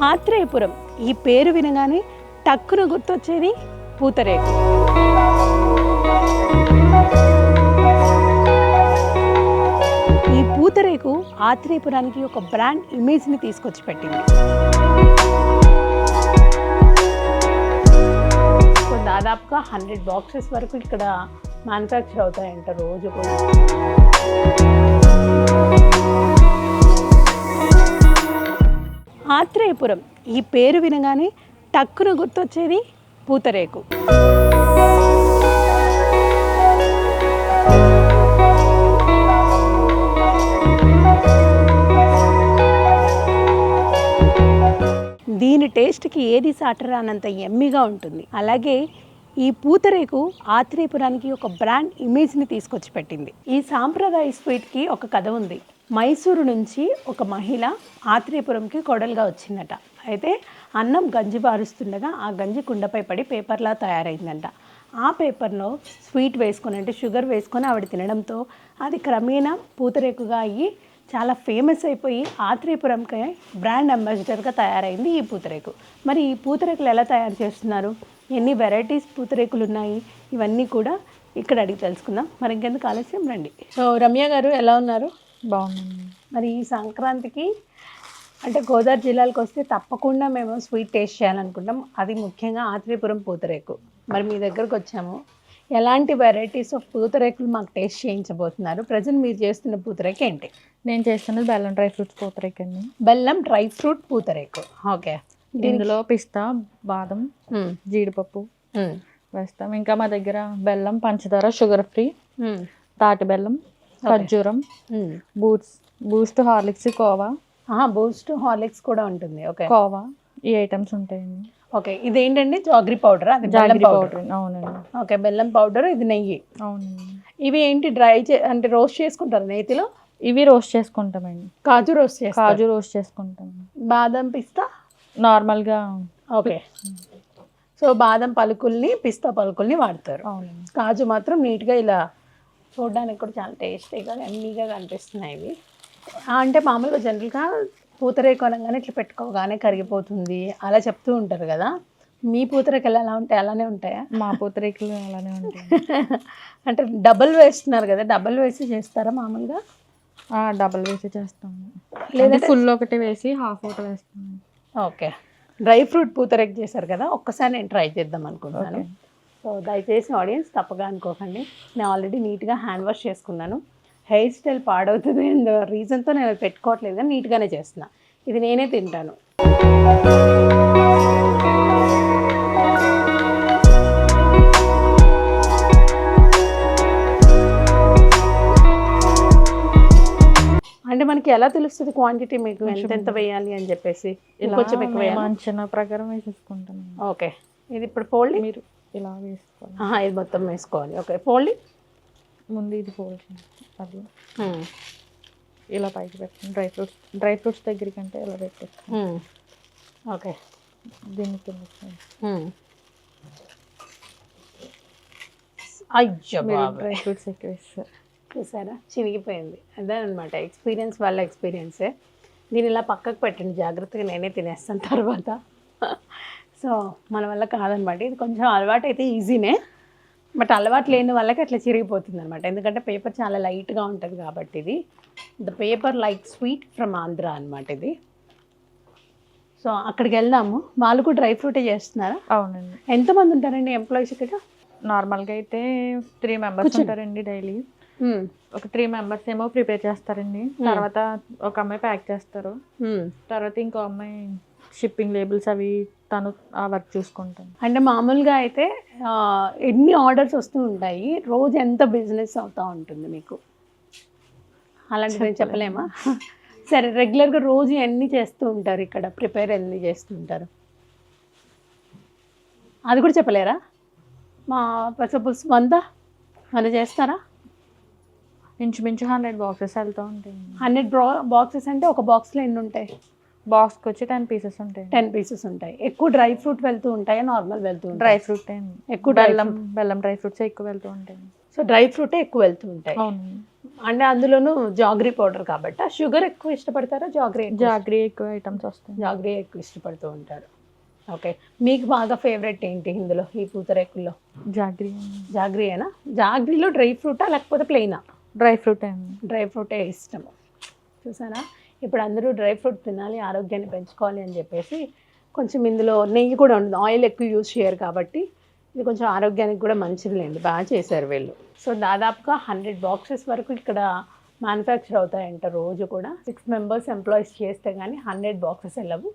ఆత్రేయపురం ఈ పేరు వినగానే టక్కున గుర్తొచ్చేది పూతరేకు. ఈ పూతరేకు ఆత్రేయపురానికి ఒక బ్రాండ్ ఇమేజ్ని తీసుకొచ్చి పెట్టింది. సో దాదాపుగా 100 బాక్సెస్ వరకు ఇక్కడ మ్యానుఫ్యాక్చర్ అవుతాయంట రోజు కూడా. ఆత్రేయపురం ఈ పేరు వినగానే టక్కున గుర్తొచ్చేది పూతరేకు. దీని టేస్ట్కి ఏది సాటరానంత ఎమ్మిగా ఉంటుంది. అలాగే ఈ పూతరేకు ఆత్రేయపురానికి ఒక బ్రాండ్ ఇమేజ్ని తీసుకొచ్చి పెట్టింది. ఈ సాంప్రదాయ స్వీట్కి ఒక కథ ఉంది. మైసూరు నుంచి ఒక మహిళ ఆత్రేయపురంకి కోడలుగా వచ్చిందట. అయితే అన్నం గంజి బారుస్తుండగా ఆ గంజి కుండపై పడి పేపర్లా తయారైందంట. ఆ పేపర్లో స్వీట్ వేసుకొని అంటే షుగర్ వేసుకొని ఆవిడ తినడంతో అది క్రమేణా పూతరేకుగా అయ్యి చాలా ఫేమస్ అయిపోయి ఆత్రేయపురంకి బ్రాండ్ అంబాసిడర్గా తయారైంది ఈ పూతరేకు. మరి ఈ పూతరేకులు ఎలా తయారు చేస్తున్నారు, ఎన్ని వెరైటీస్ పూతరేకులు ఉన్నాయి, ఇవన్నీ కూడా ఇక్కడ అడిగి తెలుసుకుందాం. మరి ఇంకెందుకు ఆలస్యం, రండి. సో రమ్య గారు ఎలా ఉన్నారు? బాగుంది. మరి ఈ సంక్రాంతికి అంటే గోదావరి జిల్లాలకు వస్తే తప్పకుండా మేము స్వీట్ టేస్ట్ చేయాలనుకుంటాం. అది ముఖ్యంగా ఆత్రేయపురం పూతరేకు. మరి మీ దగ్గరకు వచ్చాము. ఎలాంటి వెరైటీస్ ఆఫ్ పూతరేకులు మాకు టేస్ట్ చేయించబోతున్నారు? ప్రజెంట్ మీరు చేస్తున్న పూతరేకు ఏంటి? నేను చేస్తున్నది బెల్లం డ్రై ఫ్రూట్స్ పూతరేకు అండి. బెల్లం డ్రై ఫ్రూట్ పూతరేకు. ఓకే. ఇందులో పిస్తా, బాదం, జీడిపప్పు వేస్తాం. ఇంకా మా దగ్గర బెల్లం, పంచదార, షుగర్ ఫ్రీ, తాటి బెల్లం, ఖర్జూరం, Boost, Horlicks, khoa. Boost, Horlicks కూడా ఉంటుంది. ఓకే. కోవా, ఈ ఐటమ్స్ ఉంటాయండి. ఓకే. ఇదేంటండి? Jaggery powder. అది జాగ్రీ పౌడర్. అవునండి. ఓకే. బెల్లం పౌడర్, ఇది నెయ్యి. అవునండి. ఇవి ఏంటి? అంటే రోస్ట్ చేసుకుంటారు నేతిలో? ఇవి రోస్ట్ చేసుకుంటామండి. కాజు రోస్ట్ చేసుకుంటాం. బాదం, పిస్తా నార్మల్గా. ఓకే. సో బాదం పలుకుల్ని, పిస్తా పలుకుల్ని వాడతారు. అవునండి. కాజు మాత్రం నీట్గా ఇలా చూడడానికి కూడా చాలా టేస్టీగా ఎమ్మీగా కనిపిస్తున్నాయి ఇవి. అంటే మామూలుగా జనరల్గా పూతరేకు అనగానే ఇట్లా పెట్టుకోగానే కరిగిపోతుంది అలా చెప్తూ ఉంటారు కదా. మీ పూతరేకులు ఎలా ఉంటాయి? అలానే ఉంటాయా? మా పూతరేకులు అలానే ఉంటాయి. అంటే డబల్ వేస్తున్నారు కదా, డబల్ వేసి చేస్తారా మామూలుగా? డబల్ వేసి చేస్తాము, లేదంటే ఫుల్ ఒకటి వేసి హాఫ్ ఒకటి వేస్తాము. ఓకే. డ్రై ఫ్రూట్ పూతరేకు చేశారు కదా, ఒక్కసారి నేను ట్రై చేద్దాం అనుకుంటున్నాను. సో దయచేసి ఆడియన్స్ తప్పగా అనుకోకండి. నేను ఆల్రెడీ నీట్గా హ్యాండ్ వాష్ చేసుకున్నాను. హెయిర్ స్టైల్ పాడవుతుంది అండ్ రీజన్తో నేను పెట్టుకోవట్లేదు, కానీ నీట్గానే చేస్తున్నా. ఇది నేనే తింటాను. అంటే మనకి ఎలా తెలుస్తుంది క్వాంటిటీ మీకు ఎంత వేయాలి అని చెప్పేసి? కొంచెం ఎక్కువ అంచనా ప్రకారం వేసేసుకుంటాను. ఓకే. ఇది ఇప్పుడు ఫోల్డ్ మీరు ఇలా వేసుకోవాలి. ఇది మొత్తం వేసుకోవాలి. ఓకే. ఫోల్డ్ ముందు ఇది ఫోల్డ్ అది ఇలా పైకి పెట్టండి. డ్రై ఫ్రూట్స్ దగ్గరికి అంటే ఇలా పెట్టేస్తాను. ఓకే. దీన్ని కింద డ్రై ఫ్రూట్స్ ఎక్కువ వేస్తారు. చూసారా, చిరిగిపోయింది. అదే అనమాట ఎక్స్పీరియన్స్, వాళ్ళ ఎక్స్పీరియన్సే. దీన్ని ఇలా పక్కకు పెట్టండి జాగ్రత్తగా, నేనే తినేస్తాను తర్వాత. సో మన వల్ల కాదనమాట. ఇది కొంచెం అలవాటు అయితే ఈజీనే, బట్ అలవాటు లేని వాళ్ళకి అట్లా చిరిగిపోతుంది అనమాట. ఎందుకంటే పేపర్ చాలా లైట్గా ఉంటుంది కాబట్టి. ఇది the paper like sweet from Andhra అనమాట ఇది. సో అక్కడికి వెళ్దాము. వాళ్ళు కూడా డ్రై ఫ్రూటే చేస్తున్నారా? అవునండి. ఎంతమంది ఉంటారండి ఎంప్లాయీస్ ఇక్కడ? నార్మల్గా అయితే 3 మెంబర్స్ ఉంటారండి డైలీ. ఒక 3 మెంబర్స్ ఏమో ప్రిపేర్ చేస్తారండి. తర్వాత ఒక అమ్మాయి ప్యాక్ చేస్తారు. తర్వాత ఇంకో అమ్మాయి షిప్పింగ్ లేబుల్స్ అవి తను ఆ వర్క్ చూసుకుంటాను. అంటే మామూలుగా అయితే ఎన్ని ఆర్డర్స్ వస్తూ ఉంటాయి, రోజు ఎంత బిజినెస్ అవుతూ ఉంటుంది మీకు? అలాంటివి చెప్పలేమా? సరే, రెగ్యులర్గా రోజు ఎన్ని చేస్తూ ఉంటారు ఇక్కడ? ప్రిపేర్ ఎన్ని చేస్తూ ఉంటారు అది కూడా చెప్పలేరా? మా సపోజ్ 100 చేస్తారా? ఇంచుమించు 100 బాక్సెస్ వెళ్తూ ఉంటాయి. 100 బాక్సెస్ అంటే ఒక బాక్స్లో ఎన్ని ఉంటాయి? బాక్స్కి వచ్చి 10 పీసెస్ ఉంటాయి. 10 పీసెస్ ఉంటాయి. ఎక్కువ డ్రై ఫ్రూట్ వెళ్తూ ఉంటాయా, నార్మల్ వెళ్తూ ఉంటాయి? డ్రై ఫ్రూట్ ఎక్కువ. బెల్లం డ్రై ఫ్రూట్స్ ఎక్కువ వెళ్తూ ఉంటాయి. సో డ్రై ఫ్రూటే ఎక్కువ వెళ్తూ ఉంటాయి. అవును. అంటే అందులోనూ జాగ్రీ పౌడర్ కాబట్టి షుగర్ ఎక్కువ ఇష్టపడతారా జాగ్రీ ఎక్కువ ఐటమ్స్ వస్తాయి. జాగ్రీ ఎక్కువ ఇష్టపడుతూ ఉంటారు. ఓకే, మీకు బాగా ఫేవరెట్ ఏంటి ఇందులో ఈ పూతరేకుల్లో? జాగ్రీయేనా? జాగ్రీలో డ్రై ఫ్రూటా లేకపోతే ప్లెయినా? డ్రై ఫ్రూట్ అండి. డ్రై ఫ్రూటే ఇష్టము. చూసారా, ఇప్పుడు అందరూ డ్రై ఫ్రూట్ తినాలి, ఆరోగ్యాన్ని పెంచుకోవాలి అని చెప్పేసి కొంచెం ఇందులో నెయ్యి కూడా ఉంటుంది. ఆయిల్ ఎక్కువ యూజ్ చేయరు కాబట్టి ఇది కొంచెం ఆరోగ్యానికి కూడా మంచిదిలేండి. బాగా చేశారు వీళ్ళు. సో దాదాపుగా 100 బాక్సెస్ వరకు ఇక్కడ మ్యానుఫ్యాక్చర్ అవుతాయంట రోజు కూడా. 6 మెంబర్స్ ఎంప్లాయీస్ చేస్తే కానీ 100 బాక్సెస్ వెళ్ళవు.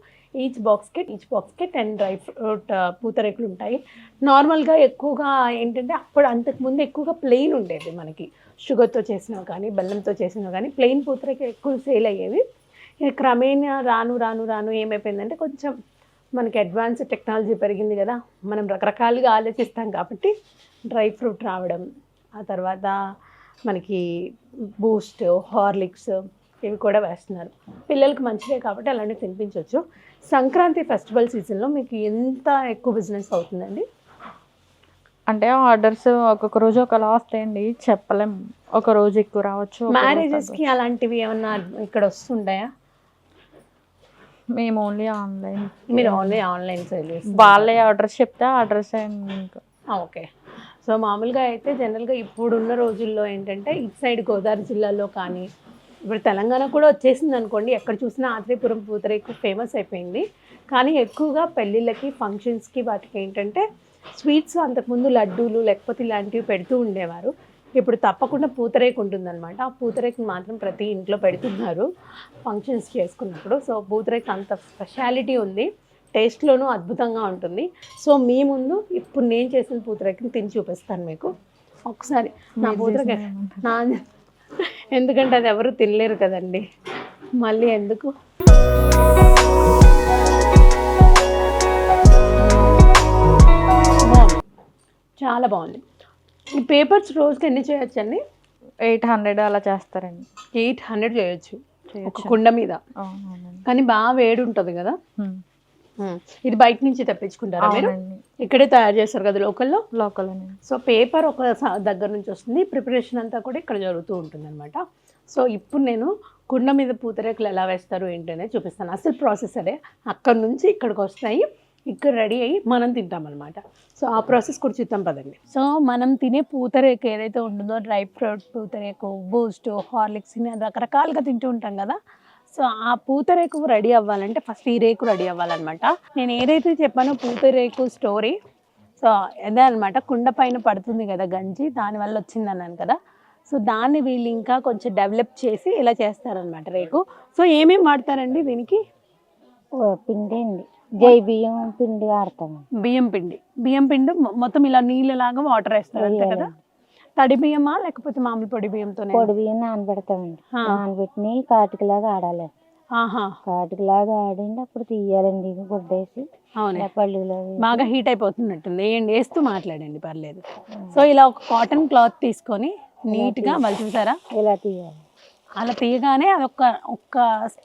ఈచ్ బాక్స్కి 10 డ్రై ఫ్రూట్ పూతరేకులు ఉంటాయి. నార్మల్గా ఎక్కువగా ఏంటంటే అప్పుడు అంతకుముందు ఎక్కువగా ప్లెయిన్ ఉండేది మనకి. షుగర్తో చేసినవి కానీ బెల్లంతో చేసినవి కానీ ప్లెయిన్ పూతరేకులు ఎక్కువ సేల్ అయ్యేవి. క్రమేణా రాను ఏమైపోయిందంటే కొంచెం మనకి అడ్వాన్స్ టెక్నాలజీ పెరిగింది కదా, మనం రకరకాలుగా ఆలోచిస్తాం కాబట్టి డ్రై ఫ్రూట్ రావడం, ఆ తర్వాత మనకి బూస్ట్, హార్లిక్స్ ఇవి కూడా వేస్తున్నారు. పిల్లలకి మంచిదే కాబట్టి అలాంటివి తినిపించవచ్చు. సంక్రాంతి ఫెస్టివల్ సీజన్లో మీకు ఎంత ఎక్కువ బిజినెస్ అవుతుందండి? అంటే ఆర్డర్స్ ఒక్కొక్క రోజు ఒకలా వస్తాయండి, చెప్పలేం. ఒక రోజు ఎక్కువ రావచ్చు. మ్యారేజెస్కి అలాంటివి ఏమన్నా ఇక్కడ వస్తుంటాయా? మేము ఓన్లీ ఆన్లైన్. మీరు ఓన్లీ ఆన్లైన్ సేల్ చేస్తారు? వాళ్ళే ఆర్డర్స్ చెప్తే ఆర్డర్స్ ఇంకా. ఓకే. సో మామూలుగా అయితే జనరల్గా ఇప్పుడున్న రోజుల్లో ఏంటంటే ఇటు సైడ్ గోదావరి జిల్లాలో కానీ ఇప్పుడు తెలంగాణ కూడా వచ్చేసింది అనుకోండి, ఎక్కడ చూసినా ఆత్రేయపురం పూతరేకు ఫేమస్ అయిపోయింది. కానీ ఎక్కువగా పెళ్ళిళ్ళకి, ఫంక్షన్స్కి వాటికి ఏంటంటే స్వీట్స్ అంతకుముందు లడ్డూలు లేకపోతే ఇలాంటివి పెడుతూ ఉండేవారు. ఇప్పుడు తప్పకుండా పూతరేకు ఉంటుందన్నమాట. ఆ పూతరేకుని మాత్రం ప్రతి ఇంట్లో పెడుతున్నారు ఫంక్షన్స్ చేసుకున్నప్పుడు. సో పూతరేకు అంత స్పెషాలిటీ ఉంది, టేస్ట్లోనూ అద్భుతంగా ఉంటుంది. సో మీ ముందు ఇప్పుడు నేను చేసిన పూతరేకుని తిని చూపిస్తాను మీకు ఒకసారి. నా పూతరేకు నా ఎందుకంటే అది ఎవరు తినలేరు కదండి, మళ్ళీ ఎందుకు. చాలా బాగుంది. ఈ పేపర్స్ రోజుకి ఎన్ని చేయొచ్చండి? 800 అలా చేస్తారండి. 800 చేయొచ్చు ఒక కుండ మీద. కానీ బాగా వేడి ఉంటుంది కదా. ఇది బయట నుంచి తెప్పించుకుంటారా మీరు? ఇక్కడే తయారు చేస్తారు కదా లోకల్. సో పేపర్ ఒక దగ్గర నుంచి వస్తుంది, ప్రిపరేషన్ అంతా కూడా ఇక్కడ జరుగుతూ ఉంటుంది అనమాట. సో ఇప్పుడు నేను కుండ మీద పూతరేకులు ఎలా వేస్తారు ఏంటనే చూపిస్తాను. అసలు ప్రాసెస్ అదే, అక్కడ నుంచి ఇక్కడికి వస్తాయి, ఇక్కడ రెడీ అయ్యి మనం తింటామన్నమాట. సో ఆ ప్రాసెస్ కూడా చూద్దాం పదండి. సో మనం తినే పూతరేకు ఏదైతే ఉంటుందో, డ్రై ఫ్రూట్ పూతరేకు, బూస్ట్, హార్లిక్స్ రకరకాలుగా తింటూ ఉంటాం కదా. సో ఆ పూతరేకు రెడీ అవ్వాలంటే ఫస్ట్ ఈ రేకు రెడీ అవ్వాలన్నమాట. నేను ఏదైతే చెప్పానో పూతరేకు స్టోరీ, సో అదే అనమాట. కుండ పైన పడుతుంది కదా గంజి, దానివల్ల వచ్చింది అన్నాను కదా. సో దాన్ని వీళ్ళు ఇంకా కొంచెం డెవలప్ చేసి ఇలా చేస్తారనమాట రేకు. సో ఏమేమి వాడతారండి దీనికి? పిండి అండి, జై బియ్యం పిండి వాడతాము. బియ్యం పిండి మొత్తం ఇలా నీళ్ళలాగా వాటర్ వేస్తారు అంతే కదా. తడి బియ్యమా లేకపోతే మామూలు పొడి బియ్యంతో? పొడి బియ్యం నానబెడతామండి. నానబెట్టి కాటికలాగా ఆడాలి. కాటికలాగా ఆడండి, అప్పుడు తీయాలండి గుడ్డేసి. అవును, పల్లీలో బాగా హీట్ అయిపోతున్నట్టుంది. వేయండి, వేస్తూ మాట్లాడండి పర్లేదు. సో ఇలా ఒక కాటన్ క్లాత్ తీసుకొని నీట్గా వాళ్ళు చూసారా ఇలా తీయాలి. అలా తీయగానే అది ఒక్క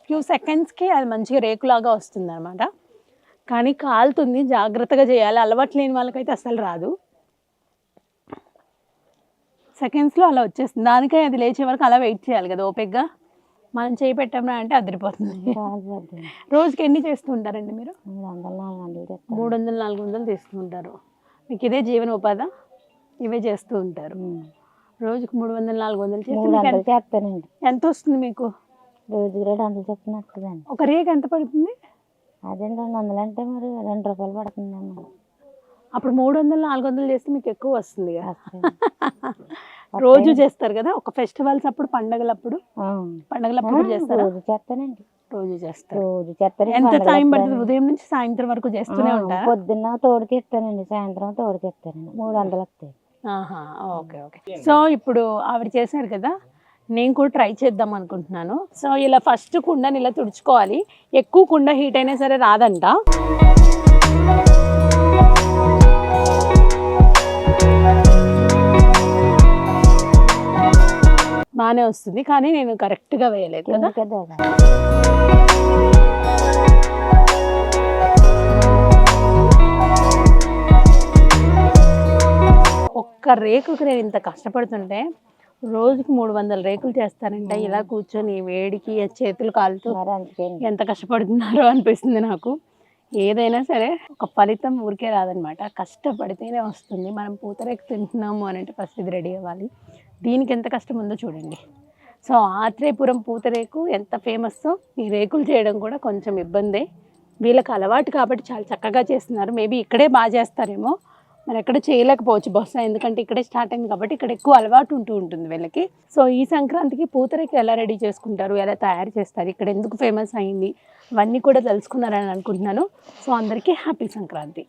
ఫ్యూ సెకండ్స్కి అది మంచిగా రేకులాగా వస్తుంది అనమాట. కానీ కాలుతుంది, జాగ్రత్తగా చేయాలి. అలవాటు లేని వాళ్ళకైతే అస్సలు రాదు. సెకండ్స్లో అలా వచ్చేస్తుంది. దానికే అది లేచే వరకు అలా వెయిట్ చేయాలి కదా ఓపికగా. మనం చేయి పెట్టామా అంటే అదిరిపోతుంది. రోజుకి ఎన్ని చేస్తూ ఉంటారండి మీరు? 300-400 తీస్తూ ఉంటారు. మీకు ఇదే జీవన ఉపాధి? ఇవే చేస్తూ ఉంటారు. రోజుకి 300-400 చేస్తానండి. ఎంత వస్తుంది మీకు? రోజుకి 200 చెప్తున్నట్టుదండి. ఒక రేగు ఎంత పడుతుంది? అదే 200 అంటే మరి 2 రూపాయలు పడుతుందమ్మా. అప్పుడు 300-400 చేస్తే మీకు ఎక్కువ వస్తుంది కదా. రోజు చేస్తారు కదా, ఒక ఫెస్టివల్స్ అప్పుడు, పండగలప్పుడు చేస్తారు. రోజు చేస్తానండి. రోజు చేస్తారు. రోజు చేస్తారు. ఎంత టైం పడుతుంది? ఉదయం నుంచి సాయంత్రం వరకు చేస్తూనే ఉంటారు? పొద్దున్న తోడుకి ఇస్తానండి, సాయంత్రం తోడుకి ఇస్తానండి. 300 వస్తాయి. ఓకే. సో ఇప్పుడు ఆవిడ చేశారు కదా, నేను కూడా ట్రై చేద్దాం అనుకుంటున్నాను. సో ఇలా ఫస్ట్ కుండని ఇలా తుడుచుకోవాలి. ఎక్కువ కుండ హీట్ అయినా సరే రాదంట. బాగానే వస్తుంది, కానీ నేను కరెక్ట్గా వేయలేదు కదా. ఒక్క రేకుకి నేను ఇంత కష్టపడుతుంటే రోజుకి 300 రేకులు చేస్తారంట. ఇలా కూర్చొని వేడికి చేతులు కాలుతూ మరి అందుకే ఎంత కష్టపడుతున్నారో అనిపిస్తుంది నాకు. ఏదైనా సరే ఒక ఫలితం ఊరికే రాదనమాట, కష్టపడితేనే వస్తుంది. మనం పూతరేకు తింటున్నాము అని అంటే ఫస్ట్ ఇది రెడీ అవ్వాలి. దీనికి ఎంత కష్టం ఉందో చూడండి. సో ఆత్రేయపురం పూతరేకు ఎంత ఫేమస్సో ఈ రేకులు చేయడం కూడా కొంచెం ఇబ్బందే. వీళ్ళకి అలవాటు కాబట్టి చాలా చక్కగా చేస్తున్నారు. మేబీ ఇక్కడే బాగా చేస్తారేమో, మరి ఎక్కడ చేయలేకపోవచ్చు బహుశా, ఎందుకంటే ఇక్కడే స్టార్ట్ అయింది కాబట్టి ఇక్కడ ఎక్కువ అలవాటు ఉంటుంది వీళ్ళకి. సో ఈ సంక్రాంతికి పూతరేకు ఎలా రెడీ చేసుకుంటారు, ఎలా తయారు చేస్తారు, ఇక్కడ ఎందుకు ఫేమస్ అయింది, అవన్నీ కూడా తెలుసుకున్నారని అనుకుంటున్నాను. సో అందరికీ హ్యాపీ సంక్రాంతి.